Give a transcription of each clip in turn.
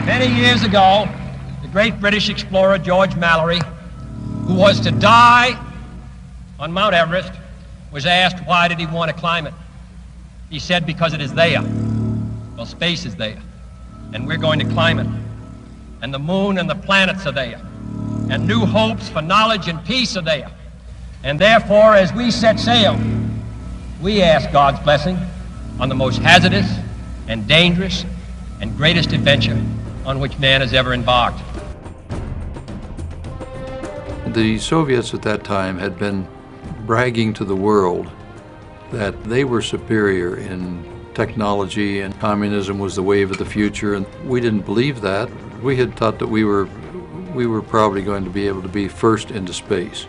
Many years ago, the great British explorer George Mallory, who was to die on Mount Everest, was asked why did he want to climb it. He said, because it is there. Well, space is there, and we're going to climb it. And the moon and the planets are there, and new hopes for knowledge and peace are there. And therefore, as we set sail, we ask God's blessing on the most hazardous and dangerous and greatest adventure on which man has ever embarked. The Soviets at that time had been bragging to the world that they were superior in technology and communism was the wave of the future, and we didn't believe that. We had thought that we were probably going to be able to be first into space.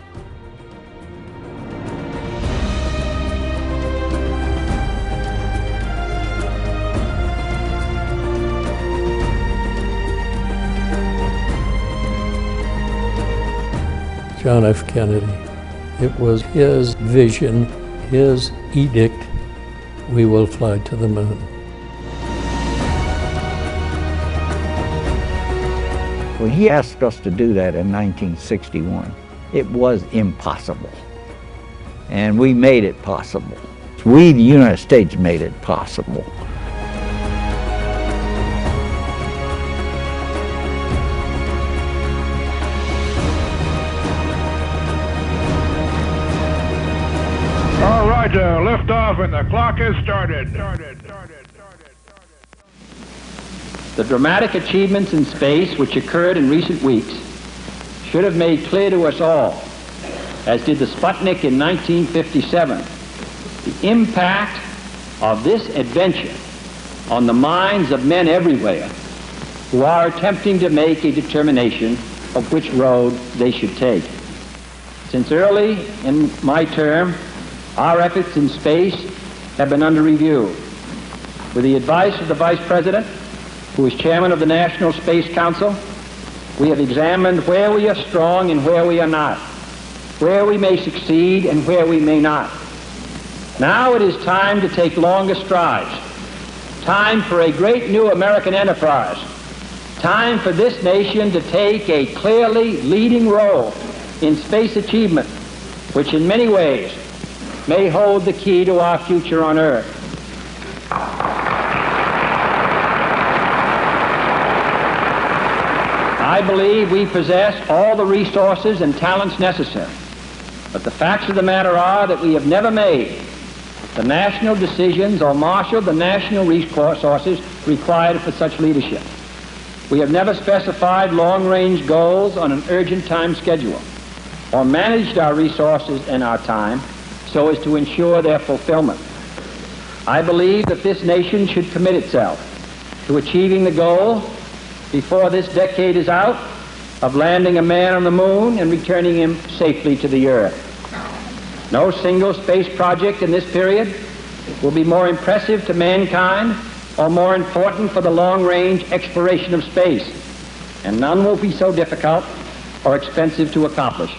John F. Kennedy. It was his vision, his edict, we will fly to the moon. When he asked us to do that in 1961, it was impossible. And we made it possible. We, the United States, made it possible. Lift off and the clock has started. The dramatic achievements in space which occurred in recent weeks should have made clear to us all, as did the Sputnik in 1957, the impact of this adventure on the minds of men everywhere who are attempting to make a determination of which road they should take. Since early in my term, our efforts in space have been under review. With the advice of the Vice President, who is Chairman of the National Space Council, we have examined where we are strong and where we are not, where we may succeed and where we may not. Now it is time to take longer strides, time for a great new American enterprise, time for this nation to take a clearly leading role in space achievement, which in many ways may hold the key to our future on Earth. I believe we possess all the resources and talents necessary, but the facts of the matter are that we have never made the national decisions or marshaled the national resources required for such leadership. We have never specified long-range goals on an urgent time schedule, or managed our resources and our time so as to ensure their fulfillment. I believe that this nation should commit itself to achieving the goal before this decade is out of landing a man on the moon and returning him safely to the Earth. No single space project in this period will be more impressive to mankind or more important for the long-range exploration of space, and none will be so difficult or expensive to accomplish.